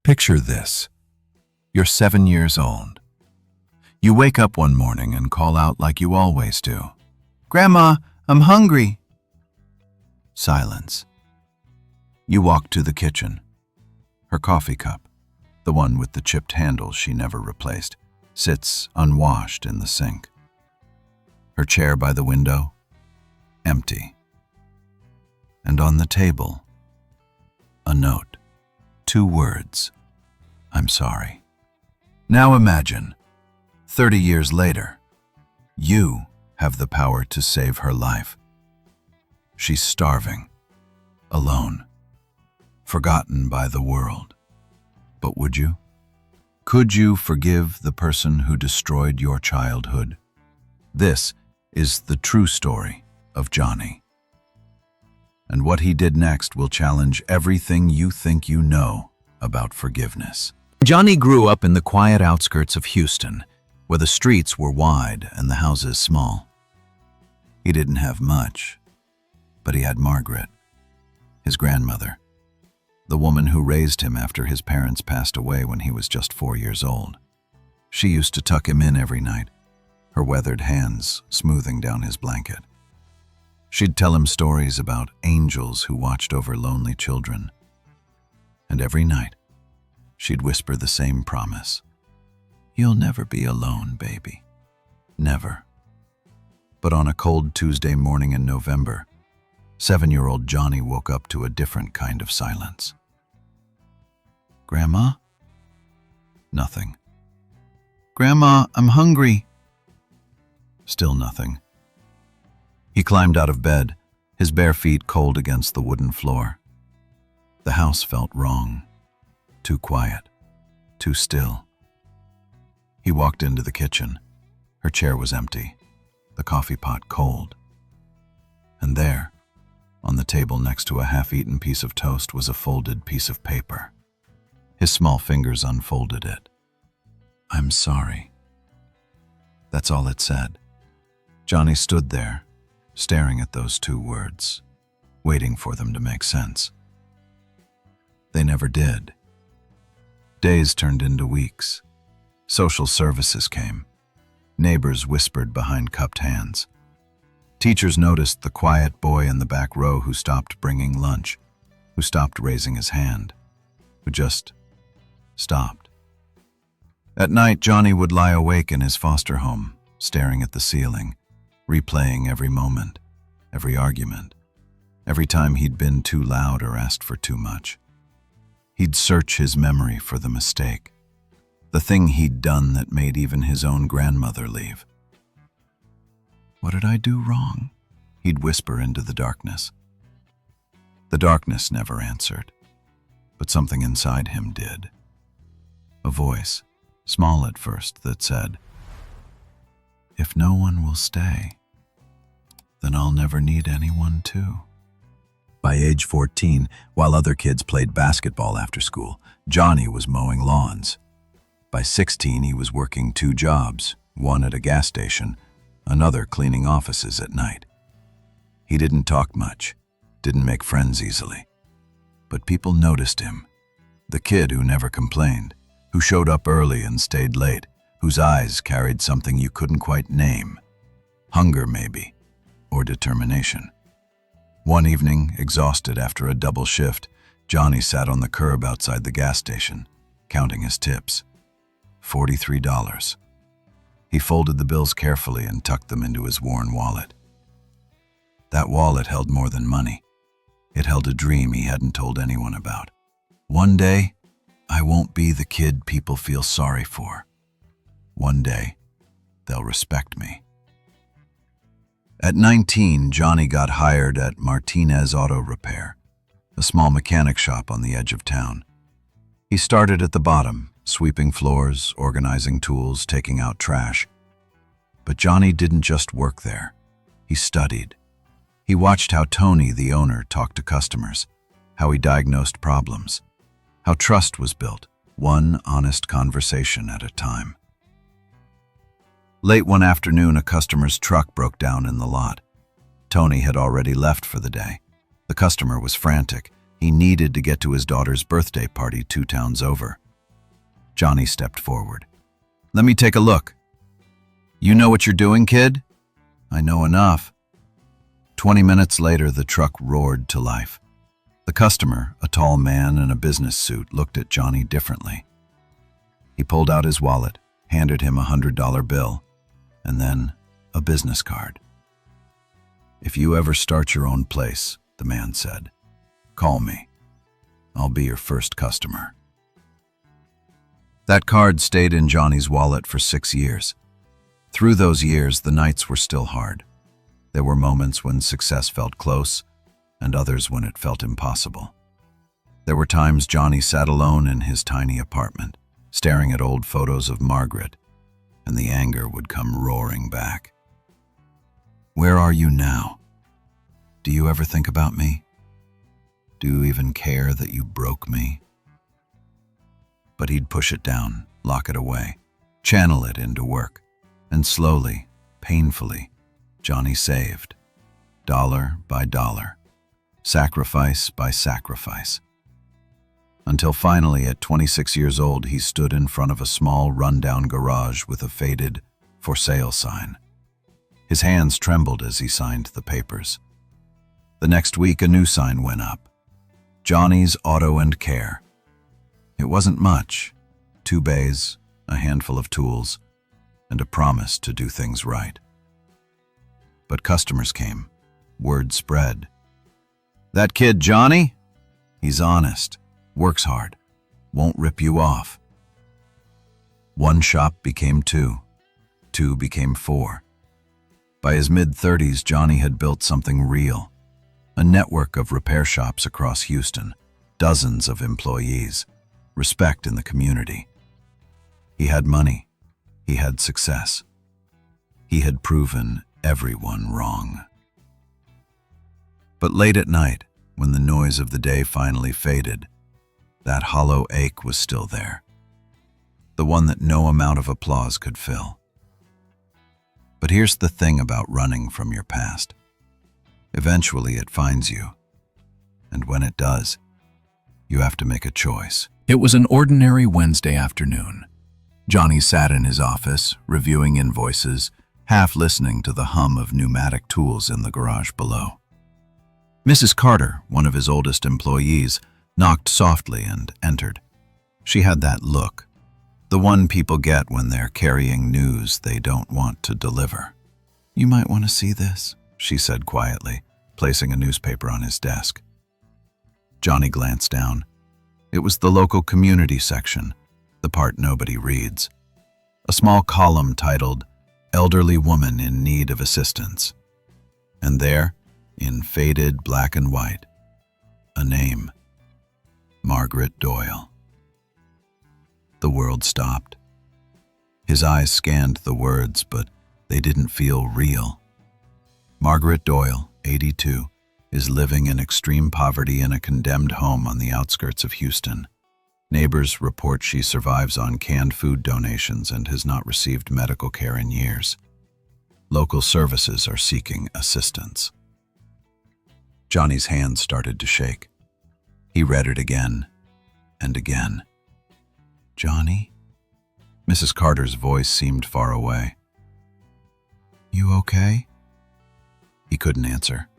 Picture this. You're 7 years old. You wake up one morning and call out like you always do. "Grandma, I'm hungry." Silence. You walk to the kitchen. Her coffee cup, the one with the chipped handle she never replaced, sits unwashed in the sink. Her chair by the window, empty. And on the table, a note. 2 words. "I'm sorry." Now imagine, 30 years later, you have the power to save her life. She's starving, alone, forgotten by the world. But would you? Could you forgive the person who destroyed your childhood? This is the true story of Johny. And what he did next will challenge everything you think you know about forgiveness. Johny grew up in the quiet outskirts of Houston, where the streets were wide and the houses small. He didn't have much, but he had Margaret, his grandmother, the woman who raised him after his parents passed away when he was just 4 years old. She used to tuck him in every night, her weathered hands smoothing down his blanket. She'd tell him stories about angels who watched over lonely children. And every night, she'd whisper the same promise. "You'll never be alone, baby. Never." But on a cold Tuesday morning in November, 7-year-old Johny woke up to a different kind of silence. "Grandma?" Nothing. "Grandma, I'm hungry." Still nothing. He climbed out of bed, his bare feet cold against the wooden floor. The house felt wrong. Too quiet, too still. He walked into the kitchen. Her chair was empty, the coffee pot cold. And there, on the table next to a half-eaten piece of toast, was a folded piece of paper. His small fingers unfolded it. "I'm sorry." That's all it said. Johny stood there, staring at those 2 words, waiting for them to make sense. They never did. Days turned into weeks. Social services came. Neighbors whispered behind cupped hands. Teachers noticed the quiet boy in the back row who stopped bringing lunch, who stopped raising his hand, who just stopped. At night, Johny would lie awake in his foster home, staring at the ceiling, replaying every moment, every argument, every time he'd been too loud or asked for too much. He'd search his memory for the mistake, the thing he'd done that made even his own grandmother leave. "What did I do wrong?" he'd whisper into the darkness. The darkness never answered, but something inside him did. A voice, small at first, that said, "If no one will stay, then I'll never need anyone to." By age 14, while other kids played basketball after school, Johny was mowing lawns. By 16, he was working 2 jobs, one at a gas station, another cleaning offices at night. He didn't talk much, didn't make friends easily. But people noticed him. The kid who never complained, who showed up early and stayed late, whose eyes carried something you couldn't quite name. Hunger, maybe, or determination. One evening, exhausted after a double shift, Johny sat on the curb outside the gas station, counting his tips. $43. He folded the bills carefully and tucked them into his worn wallet. That wallet held more than money. It held a dream he hadn't told anyone about. "One day, I won't be the kid people feel sorry for. One day, they'll respect me." At 19, Johny got hired at Martinez Auto Repair, a small mechanic shop on the edge of town. He started at the bottom, sweeping floors, organizing tools, taking out trash. But Johny didn't just work there. He studied. He watched how Tony, the owner, talked to customers, how he diagnosed problems, how trust was built, one honest conversation at a time. Late one afternoon, a customer's truck broke down in the lot. Tony had already left for the day. The customer was frantic, He needed to get to his daughter's birthday party 2 towns over. Johny stepped forward. "Let me take a look." "You know what you're doing, kid?" "I know enough." 20 minutes later, the truck roared to life. The customer, a tall man in a business suit, looked at Johny differently. He pulled out his wallet, handed him a $100 bill, and then a business card. "If you ever start your own place," the man said, "call me. I'll be your first customer." That card stayed in Johny's wallet for 6 years. Through those years, the nights were still hard. There were moments when success felt close, and others when it felt impossible. There were times Johny sat alone in his tiny apartment, staring at old photos of Margaret, and the anger would come roaring back. "Where are you now? Do you ever think about me? Do you even care that you broke me?" But he'd push it down, lock it away, channel it into work, and slowly, painfully, Johny saved, dollar by dollar, sacrifice by sacrifice. Until finally, at 26 years old, he stood in front of a small, run-down garage with a faded "for sale" sign. His hands trembled as he signed the papers. The next week, a new sign went up: Johny's Auto and Care. It wasn't much: 2 bays, a handful of tools, and a promise to do things right. But customers came. Word spread. "That kid Johny? He's honest, works hard, won't rip you off." One shop became 2. 2 became 4. By his mid-30s, Johny had built something real. A network of repair shops across Houston, dozens of employees, respect in the community. He had money. He had success. He had proven everyone wrong. But late at night, when the noise of the day finally faded, that hollow ache was still there, the one that no amount of applause could fill. But here's the thing about running from your past. Eventually it finds you, and when it does, you have to make a choice. It was an ordinary Wednesday afternoon. Johny sat in his office, reviewing invoices, half listening to the hum of pneumatic tools in the garage below. Mrs. Carter, one of his oldest employees, knocked softly and entered. She had that look, the one people get when they're carrying news they don't want to deliver. "You might want to see this," she said quietly, placing a newspaper on his desk. Johny glanced down. It was the local community section, the part nobody reads. A small column titled, "Elderly Woman in Need of Assistance." And there, in faded black and white, a name: Margaret Doyle. The world stopped. His eyes scanned the words, but they didn't feel real. Margaret Doyle, 82, is living in extreme poverty in a condemned home on the outskirts of Houston. Neighbors report she survives on canned food donations and has not received medical care in years. Local services are seeking assistance. Johny's hands started to shake. He read it again and again. "Johny?" Mrs. Carter's voice seemed far away. "You okay?" He couldn't answer.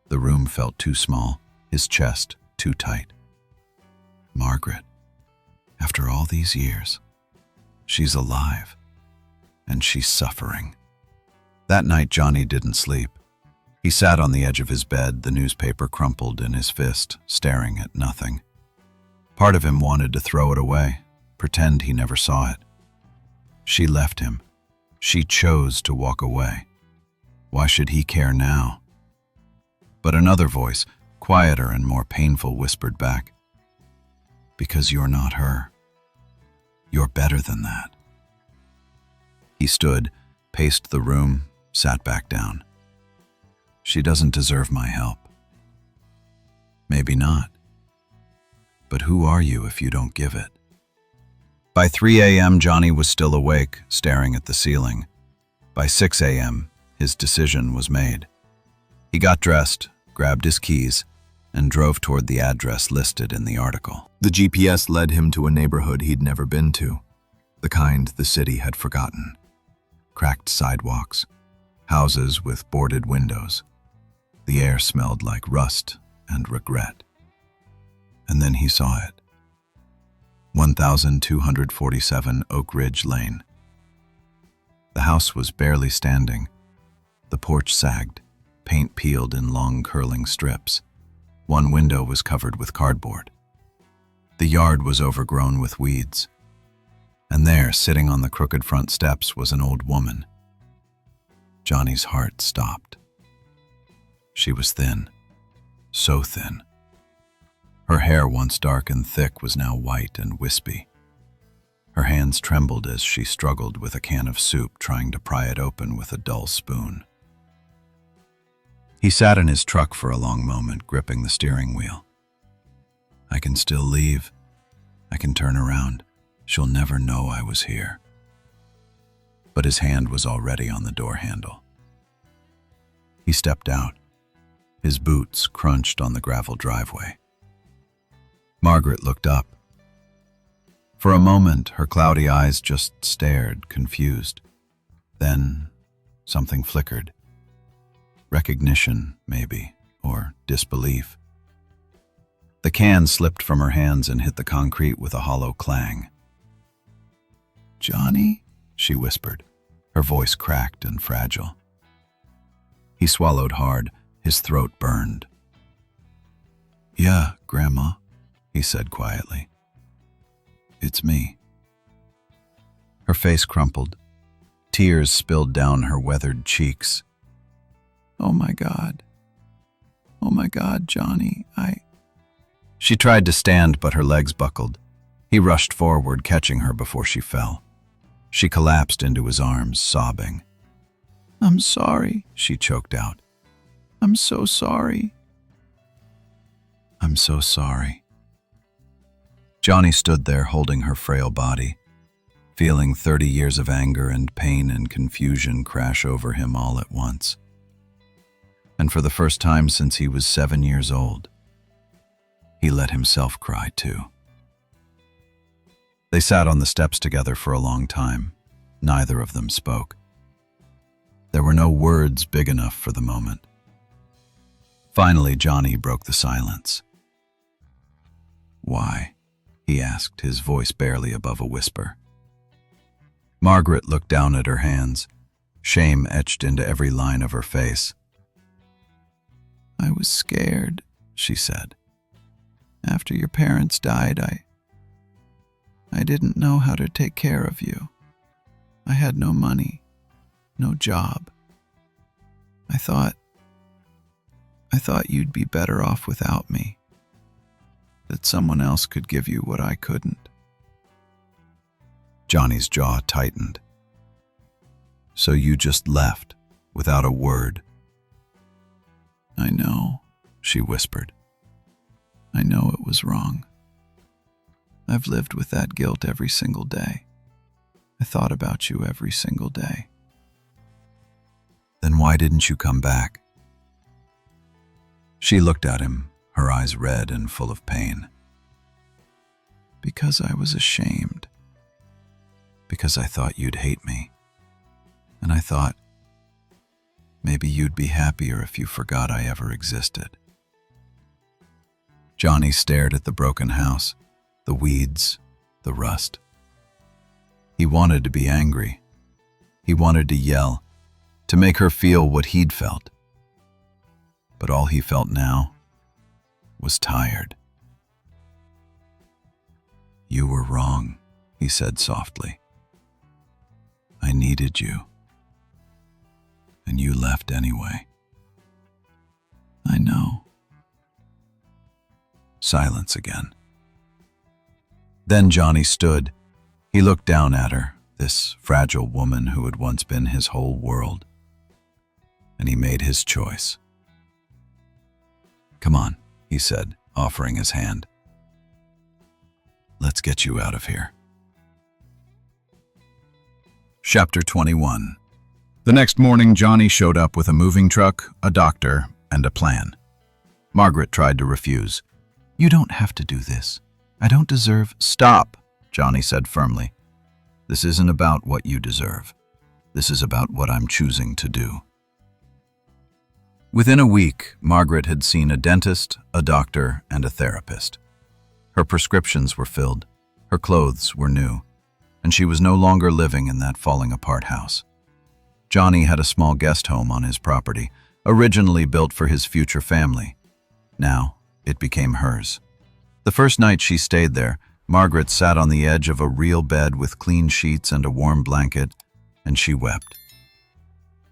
The room felt too small, his chest too tight. Margaret, after all these years, she's alive, and she's suffering. That night, Johny didn't sleep. He sat on the edge of his bed, the newspaper crumpled in his fist, staring at nothing. Part of him wanted to throw it away, pretend he never saw it. She left him. She chose to walk away. Why should he care now? But another voice, quieter and more painful, whispered back, "Because you're not her. You're better than that." He stood, paced the room, sat back down. "She doesn't deserve my help." "Maybe not. But who are you if you don't give it?" By 3 a.m., Johny was still awake, staring at the ceiling. By 6 a.m., his decision was made. He got dressed, grabbed his keys, and drove toward the address listed in the article. The GPS led him to a neighborhood he'd never been to, the kind the city had forgotten. Cracked sidewalks, houses with boarded windows. The air smelled like rust and regret. And then he saw it. 1247 Oak Ridge Lane. The house was barely standing. The porch sagged, paint peeled in long curling strips. One window was covered with cardboard. The yard was overgrown with weeds. And there, sitting on the crooked front steps, was an old woman. Johnny's heart stopped. She was thin, so thin. Her hair, once dark and thick, was now white and wispy. Her hands trembled as she struggled with a can of soup, trying to pry it open with a dull spoon. He sat in his truck for a long moment, gripping the steering wheel. I can still leave. I can turn around. She'll never know I was here. But his hand was already on the door handle. He stepped out. His boots crunched on the gravel driveway. Margaret looked up. For a moment, her cloudy eyes just stared, confused. Then, something flickered. Recognition, maybe, or disbelief. The can slipped from her hands and hit the concrete with a hollow clang. "Johnny?" she whispered, her voice cracked and fragile. He swallowed hard, his throat burned. "Yeah, Grandma," he said quietly. "It's me." Her face crumpled. Tears spilled down her weathered cheeks. "Oh my God. Oh my God, Johnny, She tried to stand, but her legs buckled. He rushed forward, catching her before she fell. She collapsed into his arms, sobbing. "I'm sorry," she choked out. "I'm so sorry." "I'm so sorry." Johnny stood there holding her frail body, feeling 30 years of anger and pain and confusion crash over him all at once. And for the first time since he was 7 years old, he let himself cry too. They sat on the steps together for a long time. Neither of them spoke. There were no words big enough for the moment. Finally, Johnny broke the silence. "Why?" he asked, his voice barely above a whisper. Margaret looked down at her hands, shame etched into every line of her face. "I was scared," she said. "After your parents died, I didn't know how to take care of you. I had no money, no job. I thought you'd be better off without me, that someone else could give you what I couldn't." Johnny's jaw tightened. "So you just left, without a word?" "I know," she whispered. "I know it was wrong. I've lived with that guilt every single day. I thought about you every single day." "Then why didn't you come back?" She looked at him, her eyes red and full of pain. "Because I was ashamed. Because I thought you'd hate me. And I thought, maybe you'd be happier if you forgot I ever existed." Johnny stared at the broken house, the weeds, the rust. He wanted to be angry. He wanted to yell, to make her feel what he'd felt. But all he felt now was tired. "You were wrong," he said softly. "I needed you. And you left anyway." "I know." Silence again. Then Johnny stood. He looked down at her, this fragile woman who had once been his whole world. And he made his choice. "Come on," he said, offering his hand. "Let's get you out of here." Chapter 21. The next morning, Johnny showed up with a moving truck, a doctor, and a plan. Margaret tried to refuse. "You don't have to do this. I don't deserve—" "Stop," Johny said firmly. "This isn't about what you deserve. This is about what I'm choosing to do." Within a week, Margaret had seen a dentist, a doctor, and a therapist. Her prescriptions were filled, her clothes were new, and she was no longer living in that falling-apart house. Johny had a small guest home on his property, originally built for his future family. Now, it became hers. The first night she stayed there, Margaret sat on the edge of a real bed with clean sheets and a warm blanket, and she wept.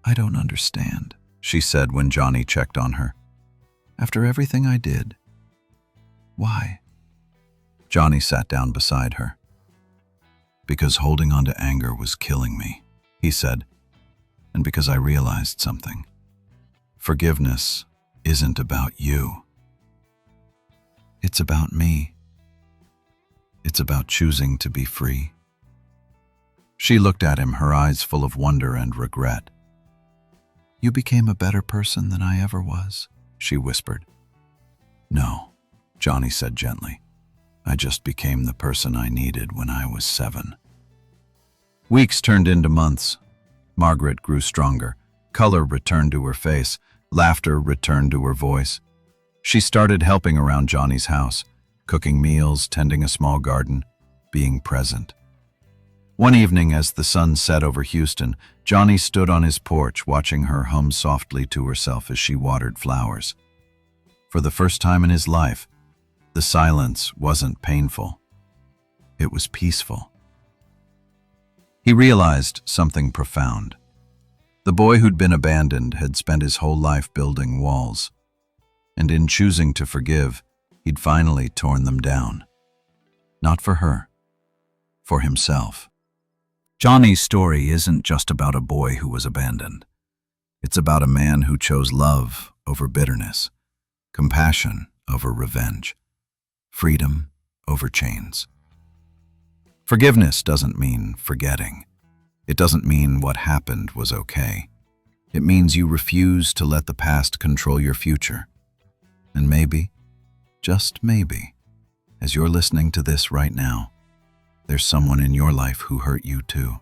"I don't understand," she said when Johny checked on her. "After everything I did, why?" Johny sat down beside her. "Because holding on to anger was killing me," he said, "and because I realized something. Forgiveness isn't about you. It's about me. It's about choosing to be free." She looked at him, her eyes full of wonder and regret. "You became a better person than I ever was," she whispered. "No," Johny said gently. "I just became the person I needed when I was 7. Weeks turned into months. Margaret grew stronger. Color returned to her face. Laughter returned to her voice. She started helping around Johnny's house, cooking meals, tending a small garden, being present. One evening, as the sun set over Houston, Johny stood on his porch watching her hum softly to herself as she watered flowers. For the first time in his life, the silence wasn't painful. It was peaceful. He realized something profound. The boy who'd been abandoned had spent his whole life building walls, and in choosing to forgive, he'd finally torn them down. Not for her, for himself. Johnny's story isn't just about a boy who was abandoned. It's about a man who chose love over bitterness, compassion over revenge, freedom over chains. Forgiveness doesn't mean forgetting. It doesn't mean what happened was okay. It means you refuse to let the past control your future. And maybe, just maybe, as you're listening to this right now, there's someone in your life who hurt you too.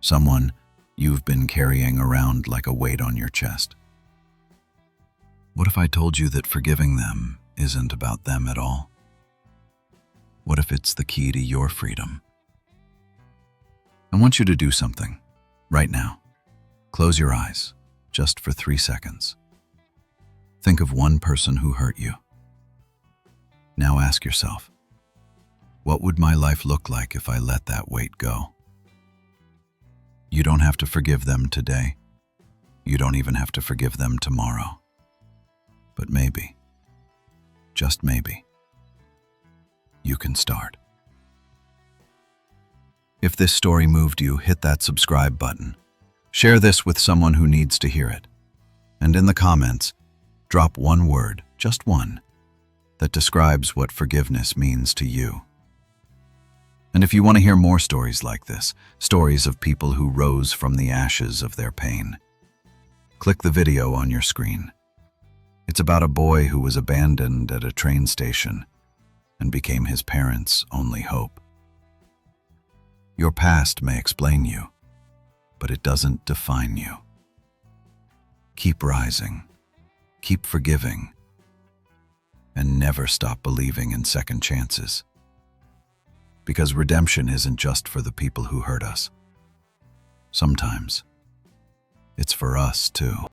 Someone you've been carrying around like a weight on your chest. What if I told you that forgiving them isn't about them at all? What if it's the key to your freedom? I want you to do something, right now. Close your eyes, just for 3 seconds. Think of one person who hurt you. Now ask yourself, what would my life look like if I let that weight go? You don't have to forgive them today. You don't even have to forgive them tomorrow. But maybe, just maybe, you can start. If this story moved you, hit that subscribe button. Share this with someone who needs to hear it. And in the comments, drop one word, just one, that describes what forgiveness means to you. And if you want to hear more stories like this, stories of people who rose from the ashes of their pain, click the video on your screen. It's about a boy who was abandoned at a train station and became his parents' only hope. Your past may explain you, but it doesn't define you. Keep rising, keep forgiving, and never stop believing in second chances. Because redemption isn't just for the people who hurt us. Sometimes, it's for us too.